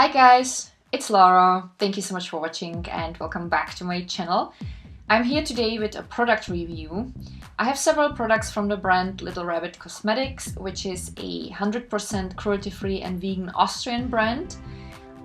Hi guys, it's Lara. Thank you so much for watching and welcome back to my channel. I'm here today with a product review. I have several products from the brand Little Rabbit Cosmetics, which is a 100% cruelty-free and vegan Austrian brand.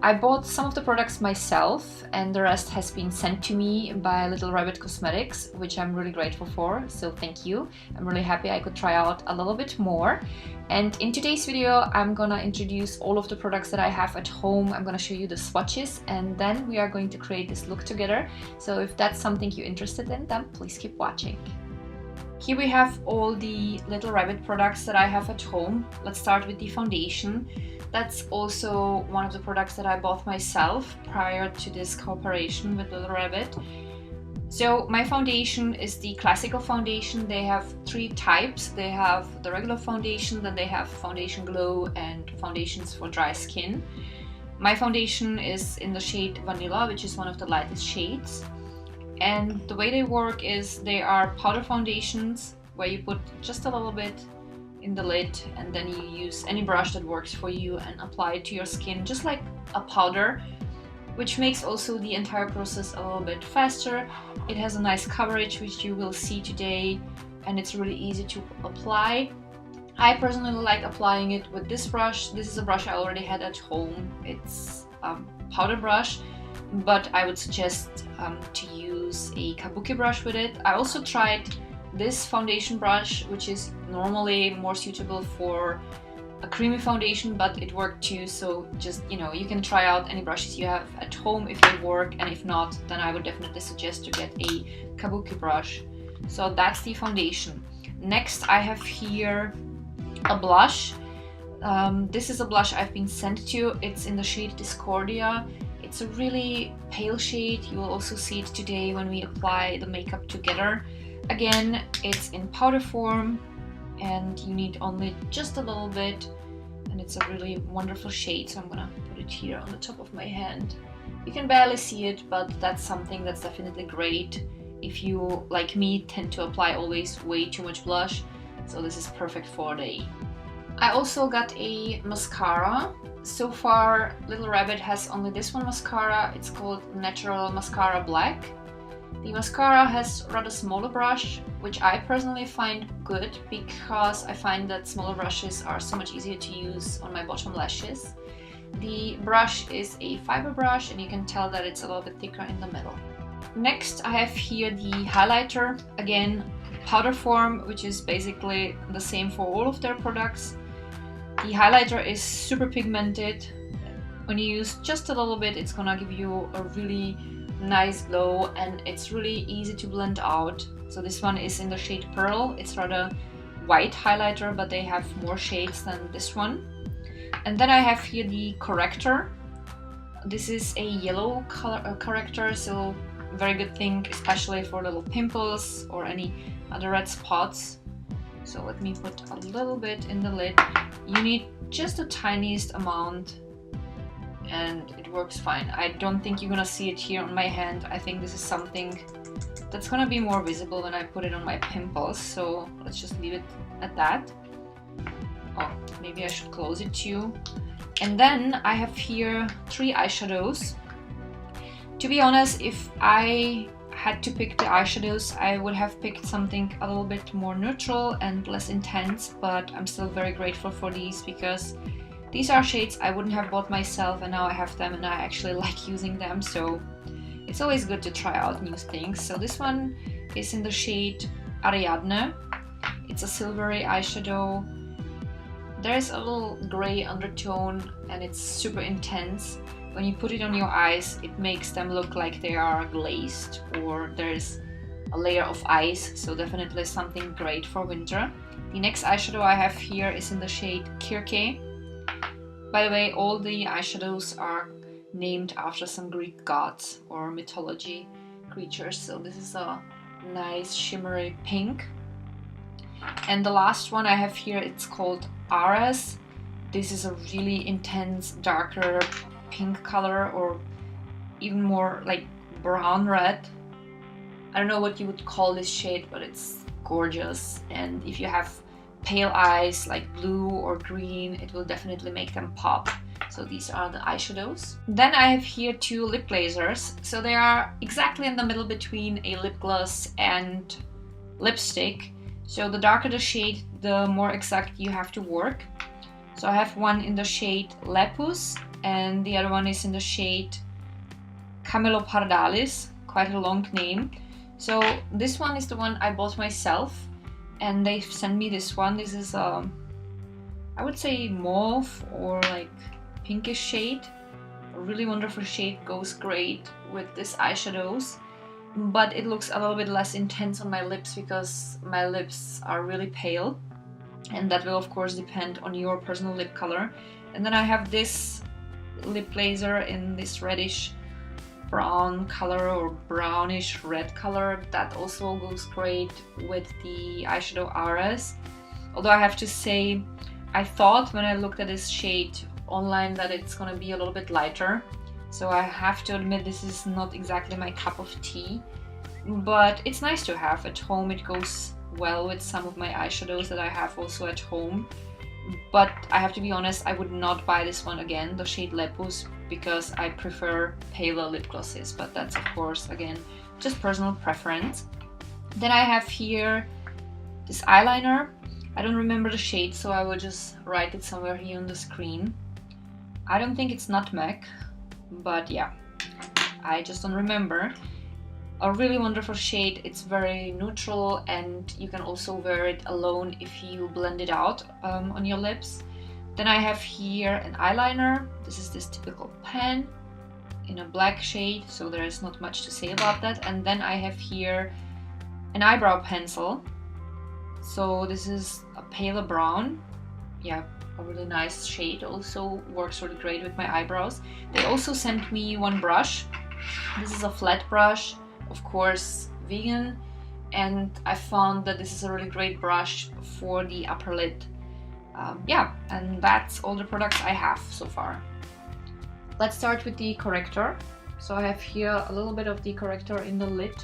I bought some of the products myself and the rest has been sent to me by Little Rabbit Cosmetics, which I'm really grateful for, so thank you. I'm really happy I could try out a little bit more. And in today's video, I'm gonna introduce all of the products that I have at home. I'm gonna show you the swatches and then we are going to create this look together. So if that's something you're interested in, then please keep watching. Here we have all the Little Rabbit products that I have at home. Let's start with the foundation. That's also one of the products that I bought myself prior to this cooperation with Little Rabbit. So my foundation is the classical foundation. They have three types. They have the regular foundation, then they have foundation glow and foundations for dry skin. My foundation is in the shade Vanilla, which is one of the lightest shades. And the way they work is they are powder foundations where you put just a little bit in the lid and then you use any brush that works for you and apply it to your skin just like a powder, which makes also the entire process a little bit faster. It has a nice coverage, which you will see today, and it's really easy to apply. I personally like applying it with this brush. This is a brush I already had at home. It's a powder brush, but I would suggest to use a kabuki brush with it. I also tried this foundation brush, which is normally more suitable for a creamy foundation, but it worked too, so just, you can try out any brushes you have at home if they work, and if not, then I would definitely suggest to get a kabuki brush. So that's the foundation. Next I have here a blush. This is a blush I've been sent to. It's in the shade Discordia. It's a really pale shade. You will also see it today when we apply the makeup together. Again, it's in powder form and you need only just a little bit, and it's a really wonderful shade, so I'm gonna put it here on the top of my hand. You can barely see it, but that's something that's definitely great if you, like me, tend to apply always way too much blush, so this is perfect for today. I also got a mascara. So far Little Rabbit has only this one mascara. It's called Natural Mascara Black. The mascara has a rather smaller brush, which I personally find good because I find that smaller brushes are so much easier to use on my bottom lashes. The brush is a fiber brush and you can tell that it's a little bit thicker in the middle. Next I have here the highlighter, again powder form, which is basically the same for all of their products. The highlighter is super pigmented. When you use just a little bit, it's gonna give you a really nice glow and it's really easy to blend out. So this one is in the shade Pearl. It's rather white highlighter, but they have more shades than this one. And then I have here the Corrector. This is a yellow color corrector, so very good thing, especially for little pimples or any other red spots. So let me put a little bit in the lid. You need just the tiniest amount and it works fine. I don't think you're gonna see it here on my hand. I think this is something that's gonna be more visible when I put it on my pimples, so let's just leave it at that. Oh, maybe I should close it too. And then I have here three eyeshadows. To be honest, if I had to pick the eyeshadows, I would have picked something a little bit more neutral and less intense, but I'm still very grateful for these because these are shades I wouldn't have bought myself and now I have them and I actually like using them, so it's always good to try out new things. So this one is in the shade Ariadna. It's a silvery eyeshadow. There's a little gray undertone and it's super intense. When you put it on your eyes, it makes them look like they are glazed or there's a layer of ice, so definitely something great for winter. The next eyeshadow I have here is in the shade Kirke. By the way, all the eyeshadows are named after some Greek gods or mythology creatures, so this is a nice shimmery pink. And the last one I have here, it's called Ares. This is a really intense, darker pink color, or even more like brown red. I don't know what you would call this shade, but it's gorgeous, and if you have pale eyes like blue or green, it will definitely make them pop. So these are the eyeshadows. Then I have here two lip glazers. So they are exactly in the middle between a lip gloss and lipstick. So the darker the shade, the more exact you have to work. So I have one in the shade Lepus and the other one is in the shade Camelo Pardalis, quite a long name. So this one is the one I bought myself and they sent me this one. This is I would say mauve or like pinkish shade. A really wonderful shade, goes great with these eyeshadows, but it looks a little bit less intense on my lips because my lips are really pale, and that will of course depend on your personal lip color. And then I have this lip glazer in this reddish brown color or brownish red color that also goes great with the eyeshadow Aras. Although I have to say, I thought when I looked at this shade online that it's gonna be a little bit lighter, so I have to admit this is not exactly my cup of tea, but it's nice to have at home. It goes well with some of my eyeshadows that I have also at home. But I have to be honest, I would not buy this one again, the shade Lepus, because I prefer paler lip glosses, but that's of course again just personal preference. Then I have here this eyeliner. I don't remember the shade, so I will just write it somewhere here on the screen. I don't think it's Nutmeg, but yeah, I just don't remember. A really wonderful shade. It's very neutral and you can also wear it alone if you blend it out on your lips. Then I have here an eyeliner. This is this typical pen in a black shade, so there is not much to say about that. And then I have here an eyebrow pencil. So this is a paler brown. Yeah, a really nice shade. Also works really great with my eyebrows. They also sent me one brush. This is a flat brush, of course vegan, and I found that this is a really great brush for the upper lid. Yeah, and that's all the products I have so far. Let's start with the corrector. So I have here a little bit of the corrector in the lid,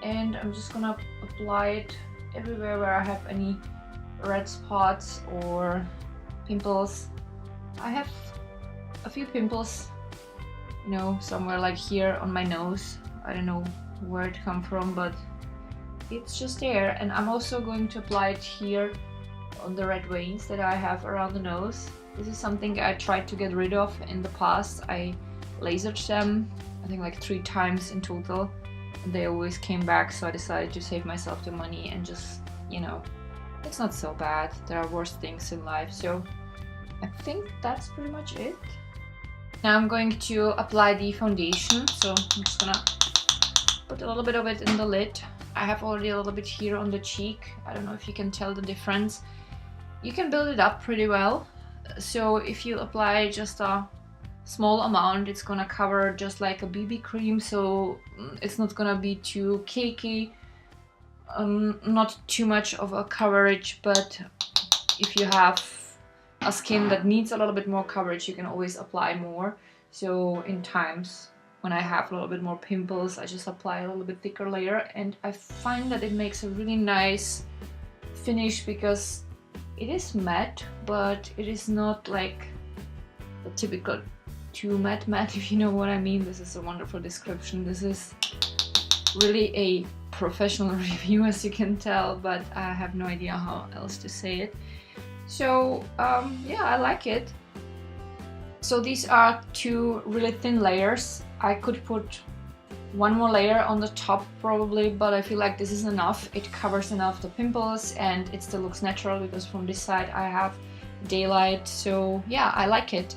and I'm just gonna apply it everywhere where I have any red spots or pimples. I have a few pimples, you know, somewhere like here on my nose. I don't know where it come from, but it's just there. And I'm also going to apply it here on the red veins that I have around the nose. This is something I tried to get rid of in the past. I lasered them, I think like 3 times in total, and they always came back, so I decided to save myself the money and just, you know, it's not so bad. There are worse things in life. So I think that's pretty much it. Now I'm going to apply the foundation, so I'm just gonna put a little bit of it in the lid. I have already a little bit here on the cheek. I don't know if you can tell the difference. You can build it up pretty well. So if you apply just a small amount, it's gonna cover just like a BB cream, so it's not gonna be too cakey, not too much of a coverage. But if you have a skin that needs a little bit more coverage, you can always apply more. So in times when I have a little bit more pimples, I just apply a little bit thicker layer, and I find that it makes a really nice finish because it is matte, but it is not like the typical too matte, if you know what I mean. This is a wonderful description. This is really a professional review, as you can tell, but I have no idea how else to say it. So yeah, I like it. So these are 2 really thin layers. I could put one more layer on the top probably, but I feel like this is enough. It covers enough the pimples and it still looks natural because from this side I have daylight. So yeah, I like it.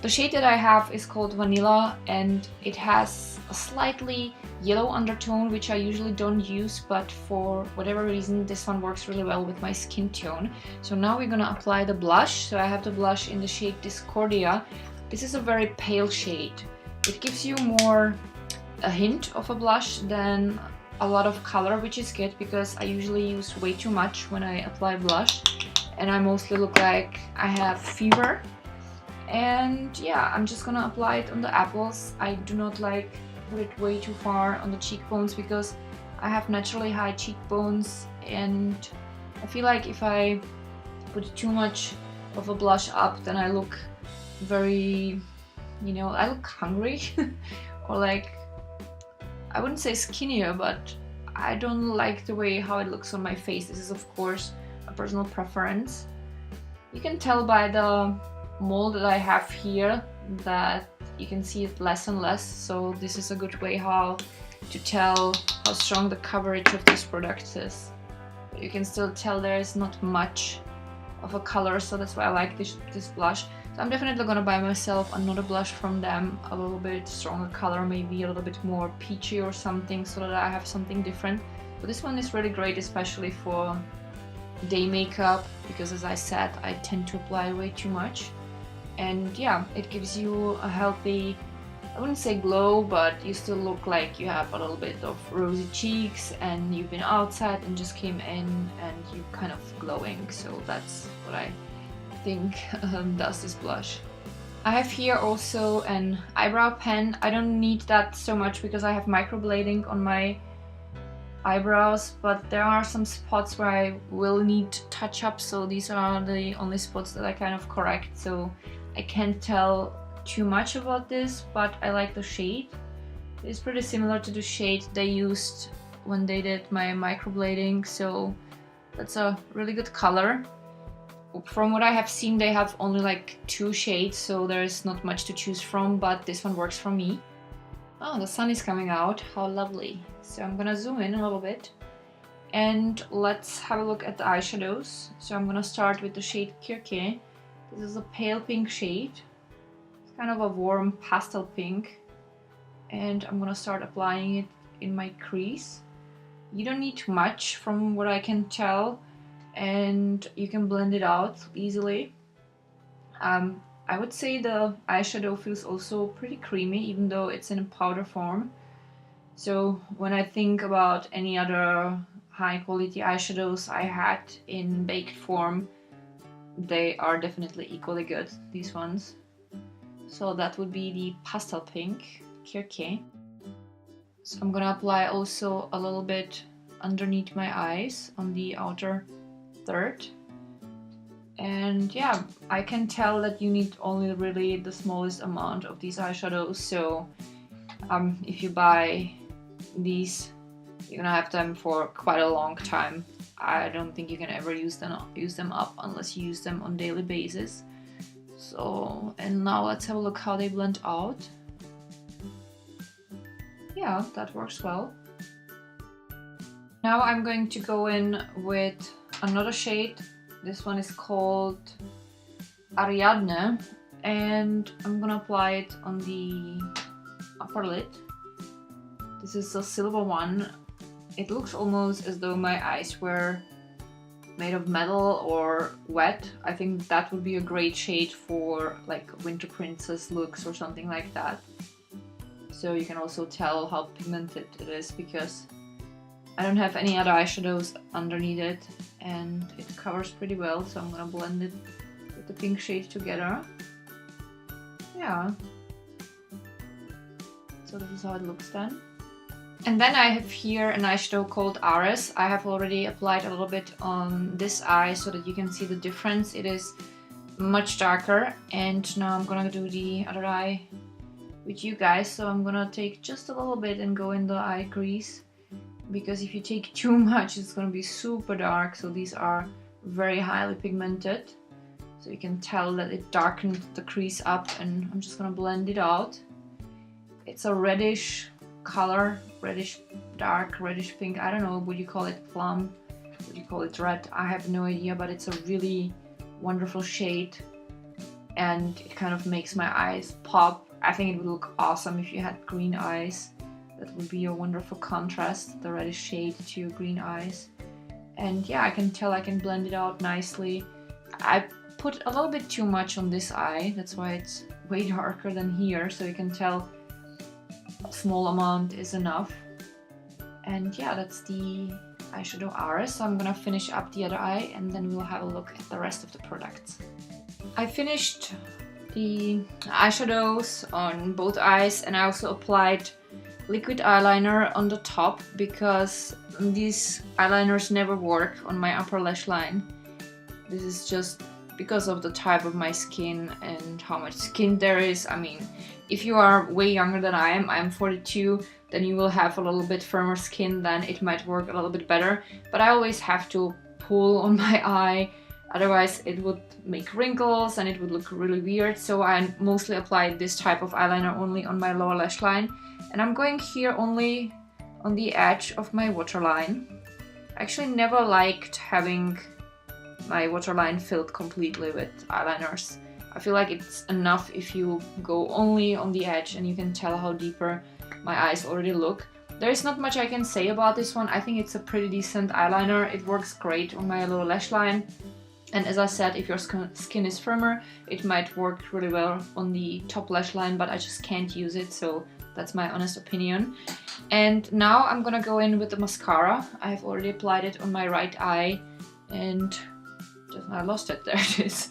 The shade that I have is called Vanilla, and it has a slightly yellow undertone, which I usually don't use, but for whatever reason this one works really well with my skin tone. So now we're gonna apply the blush. So I have the blush in the shade Discordia. This is a very pale shade. It gives you more a hint of a blush than a lot of color, which is good because I usually use way too much when I apply blush, and I mostly look like I have fever. And yeah, I'm just gonna apply it on the apples. I do not like put it way too far on the cheekbones because I have naturally high cheekbones, and I feel like if I put too much of a blush up, then I look very, you know, I look hungry or like, I wouldn't say skinnier, but I don't like the way how it looks on my face. This is of course a personal preference. You can tell by the mold that I have here that you can see it less and less, so this is a good way how to tell how strong the coverage of this product is. But you can still tell there is not much of a color, so that's why I like this blush. So I'm definitely gonna buy myself another blush from them, a little bit stronger color, maybe a little bit more peachy or something, so that I have something different. But this one is really great, especially for day makeup, because as I said, I tend to apply way too much. And yeah, it gives you a healthy, I wouldn't say glow, but you still look like you have a little bit of rosy cheeks and you've been outside and just came in and you're kind of glowing. So that's what I think does this blush. I have here also an eyebrow pen. I don't need that so much because I have microblading on my eyebrows, but there are some spots where I will need touch up, so these are the only spots that I kind of correct. So I can't tell too much about this, but I like the shade. It's pretty similar to the shade they used when they did my microblading, so that's a really good color. From what I have seen, they have only like 2 shades, so there's not much to choose from, but this one works for me. Oh, the sun is coming out, how lovely. So I'm gonna zoom in a little bit and let's have a look at the eyeshadows. So I'm gonna start with the shade Kirke. This is a pale pink shade. Kind of a warm pastel pink, and I'm gonna start applying it in my crease. You don't need much from what I can tell, and you can blend it out easily. I would say the eyeshadow feels also pretty creamy, even though it's in powder form. So when I think about any other high quality eyeshadows I had in baked form, they are definitely equally good, these ones. So that would be the pastel pink, Kirke. So I'm gonna apply also a little bit underneath my eyes on the outer third. And yeah, I can tell that you need only really the smallest amount of these eyeshadows. So if you buy these, you're gonna have them for quite a long time. I don't think you can ever use them up unless you use them on a daily basis. So, and now let's have a look how they blend out. Yeah, that works well. Now I'm going to go in with another shade. This one is called Ariadna, and I'm gonna apply it on the upper lid. This is a silver one. It looks almost as though my eyes were made of metal or wet. I think that would be a great shade for like winter princess looks or something like that. So you can also tell how pigmented it is because I don't have any other eyeshadows underneath it and it covers pretty well. So I'm gonna blend it with the pink shade together. Yeah. So this is how it looks then. And then I have here an eyeshadow called Ares. I have already applied a little bit on this eye so that you can see the difference. It is much darker, and now I'm gonna do the other eye with you guys. So I'm gonna take just a little bit and go in the eye crease, because if you take too much it's gonna be super dark. So these are very highly pigmented, so you can tell that it darkened the crease up, and I'm just gonna blend it out. It's a reddish color, reddish dark, reddish pink. I don't know, would you call it plum, would you call it red? I have no idea, but it's a really wonderful shade and it kind of makes my eyes pop. I think it would look awesome if you had green eyes. That would be a wonderful contrast, the reddish shade to your green eyes. And yeah, I can tell I can blend it out nicely. I put a little bit too much on this eye, that's why it's way darker than here, so you can tell a small amount is enough. And yeah, that's the eyeshadow Ares. So I'm gonna finish up the other eye and then we'll have a look at the rest of the products. I finished the eyeshadows on both eyes, and I also applied liquid eyeliner on the top because these eyeliners never work on my upper lash line. This is just because of the type of my skin and how much skin there is. I mean, if you are way younger than I am, I'm 42, then you will have a little bit firmer skin, then it might work a little bit better. But I always have to pull on my eye, otherwise it would make wrinkles and it would look really weird. So I mostly apply this type of eyeliner only on my lower lash line. And I'm going here only on the edge of my waterline. I actually never liked having my waterline filled completely with eyeliners. I feel like it's enough if you go only on the edge and you can tell how deeper my eyes already look. There is not much I can say about this one. I think it's a pretty decent eyeliner. It works great on my lower lash line. And as I said, if your skin is firmer, it might work really well on the top lash line, but I just can't use it, so that's my honest opinion. And now I'm gonna go in with the mascara. I have already applied it on my right eye and I lost it, there it is.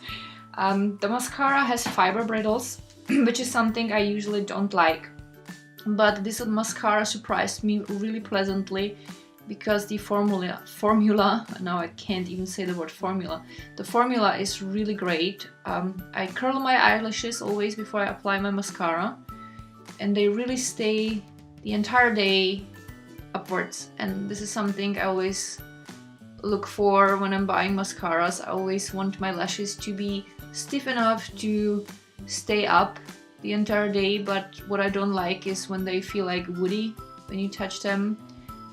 The mascara has fiber brittles, which is something I usually don't like. But this mascara surprised me really pleasantly because the formula, now I can't even say the word formula. The formula is really great. I curl my eyelashes always before I apply my mascara, and they really stay the entire day upwards. And this is something I always look for when I'm buying mascaras. I always want my lashes to be stiff enough to stay up the entire day, but what I don't like is when they feel like woody when you touch them.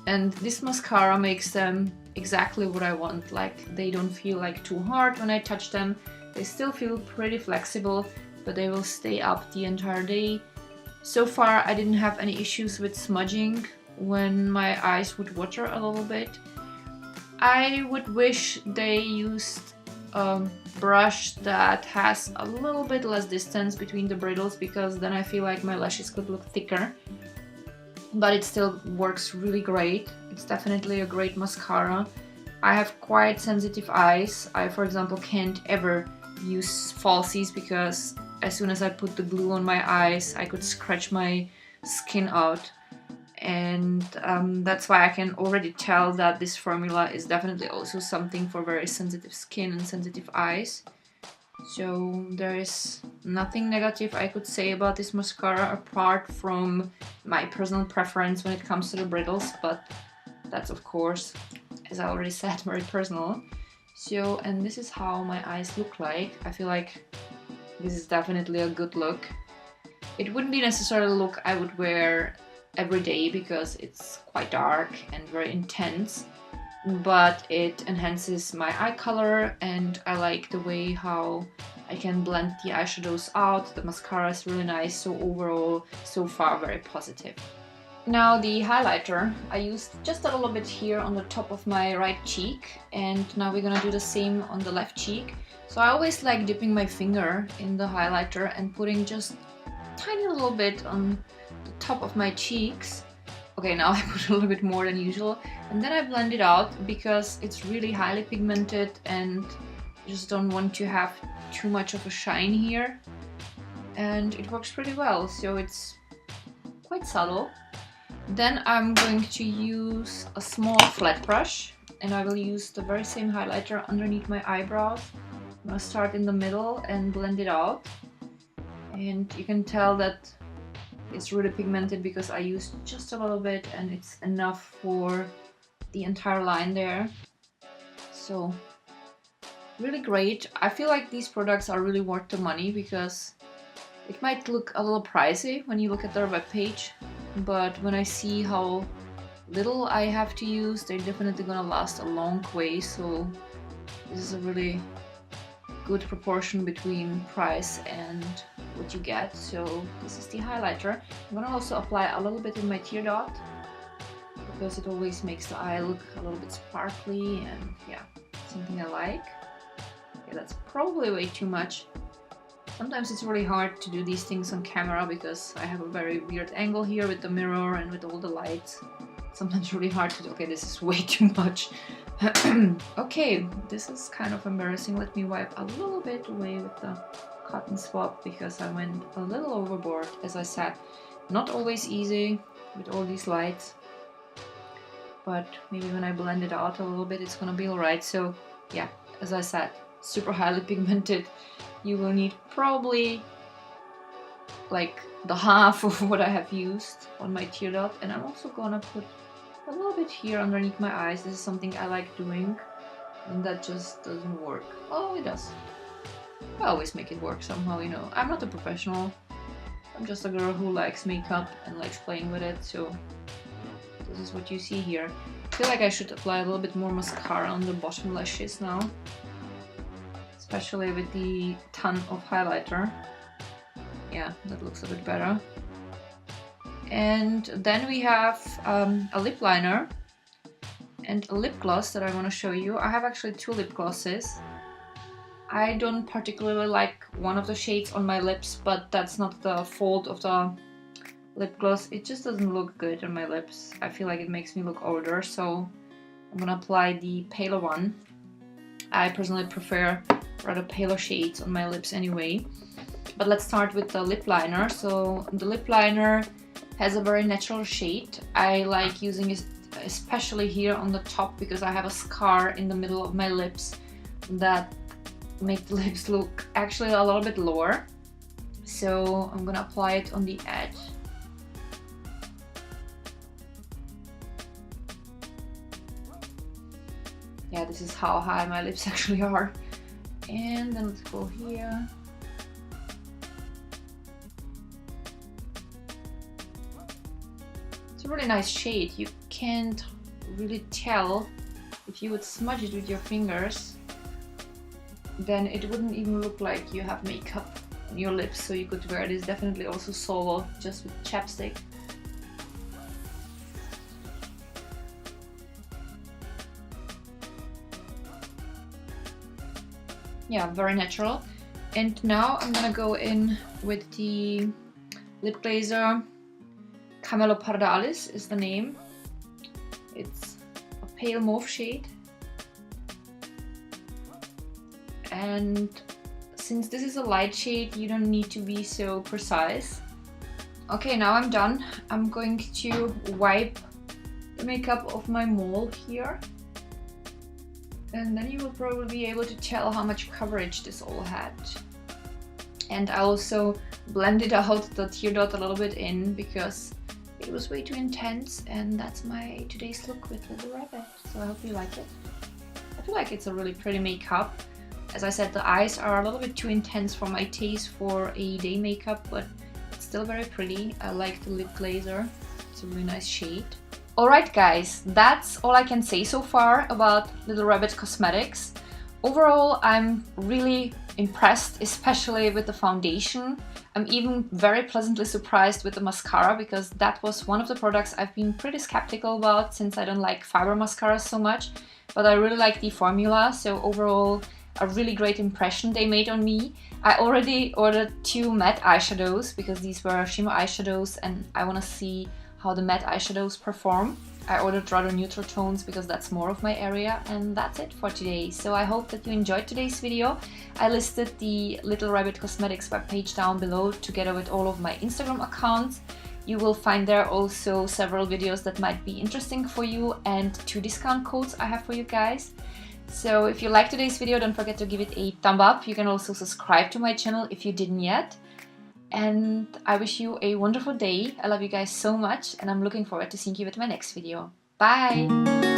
And this mascara makes them exactly what I want. Like, they don't feel like too hard when I touch them. They still feel pretty flexible, but they will stay up the entire day. So far I didn't have any issues with smudging when my eyes would water a little bit. I would wish they used a brush that has a little bit less distance between the brittles, because then I feel like my lashes could look thicker. But it still works really great. It's definitely a great mascara. I have quite sensitive eyes. I, for example, can't ever use falsies because as soon as I put the glue on my eyes, I could scratch my skin out. And that's why I can already tell that this formula is definitely also something for very sensitive skin and sensitive eyes. So there is nothing negative I could say about this mascara apart from my personal preference when it comes to the brittles, but that's of course, as I already said, very personal. So, and this is how my eyes look like. I feel like this is definitely a good look. It wouldn't be necessarily a look I would wear every day because it's quite dark and very intense, but it enhances my eye color and I like the way how I can blend the eyeshadows out. The mascara is really nice, so overall, so far, very positive. Now the highlighter, I used just a little bit here on the top of my right cheek, and now we're gonna do the same on the left cheek. So I always like dipping my finger in the highlighter and putting just a tiny little bit on the top of my cheeks. Okay, now I put a little bit more than usual, and then I blend it out because it's really highly pigmented and I just don't want to have too much of a shine here. And it works pretty well, so it's quite subtle. Then I'm going to use a small flat brush and I will use the very same highlighter underneath my eyebrows. I'm gonna start in the middle and blend it out. And you can tell that it's really pigmented because I used just a little bit and it's enough for the entire line there. So really great. I feel like these products are really worth the money because it might look a little pricey when you look at their webpage, but when I see how little I have to use, they're definitely gonna last a long way. So this is a really good proportion between price and what you get. So this is the highlighter. I'm gonna also apply a little bit in my tear dot because it always makes the eye look a little bit sparkly, and yeah, something I like. Okay, that's probably way too much. Sometimes it's really hard to do these things on camera because I have a very weird angle here with the mirror and with all the lights. Sometimes really hard to do. Okay, this is way too much. Okay, this is kind of embarrassing. Let me wipe a little bit away with the cotton swab because I went a little overboard, as I said. Not always easy with all these lights, but maybe when I blend it out a little bit it's gonna be alright. So yeah, as I said, super highly pigmented, you will need probably like the half of what I have used on my tear dot. And I'm also gonna put a little bit here underneath my eyes. This is something I like doing, and that just doesn't work. Oh, it does. I always make it work somehow, you know. I'm not a professional. I'm just a girl who likes makeup and likes playing with it, so this is what you see here. I feel like I should apply a little bit more mascara on the bottom lashes now, especially with the ton of highlighter. Yeah, that looks a bit better. And then we have a lip liner and a lip gloss that I want to show you. I have actually two lip glosses. I don't particularly like one of the shades on my lips, but that's not the fault of the lip gloss. It just doesn't look good on my lips. I feel like it makes me look older, so I'm gonna apply the paler one. I personally prefer rather paler shades on my lips anyway. But let's start with the lip liner. So the lip liner has a very natural shade. I like using it especially here on the top because I have a scar in the middle of my lips that make the lips look actually a little bit lower. So I'm gonna apply it on the edge. Yeah, this is how high my lips actually are. And then let's go here. It's a really nice shade. You can't really tell. If you would smudge it with your fingers, then it wouldn't even look like you have makeup on your lips, so you could wear this definitely also solo, just with chapstick. Yeah, very natural. And now I'm gonna go in with the lip glazer. Camelo Pardalis is the name. It's a pale mauve shade. And since this is a light shade, you don't need to be so precise. Okay, now I'm done. I'm going to wipe the makeup off my mole here. And then you will probably be able to tell how much coverage this all had. And I also blended out the tear dot a little bit in because it was way too intense, and that's my today's look with Little Rabbit. So I hope you like it. I feel like it's a really pretty makeup. As I said, the eyes are a little bit too intense for my taste for a day makeup, but it's still very pretty. I like the lip glazer. It's a really nice shade. Alright guys, that's all I can say so far about Little Rabbit Cosmetics. Overall, I'm really impressed, especially with the foundation. I'm even very pleasantly surprised with the mascara because that was one of the products I've been pretty skeptical about since I don't like fiber mascaras so much. But I really like the formula, so overall a really great impression they made on me. I already ordered 2 matte eyeshadows because these were shimmer eyeshadows and I want to see how the matte eyeshadows perform. I ordered rather neutral tones because that's more of my area, and that's it for today. So I hope that you enjoyed today's video. I listed the Little Rabbit Cosmetics webpage down below together with all of my Instagram accounts. You will find there also several videos that might be interesting for you and 2 discount codes I have for you guys. So if you liked today's video, don't forget to give it a thumb up. You can also subscribe to my channel if you didn't yet. And I wish you a wonderful day. I love you guys so much and I'm looking forward to seeing you with my next video. Bye!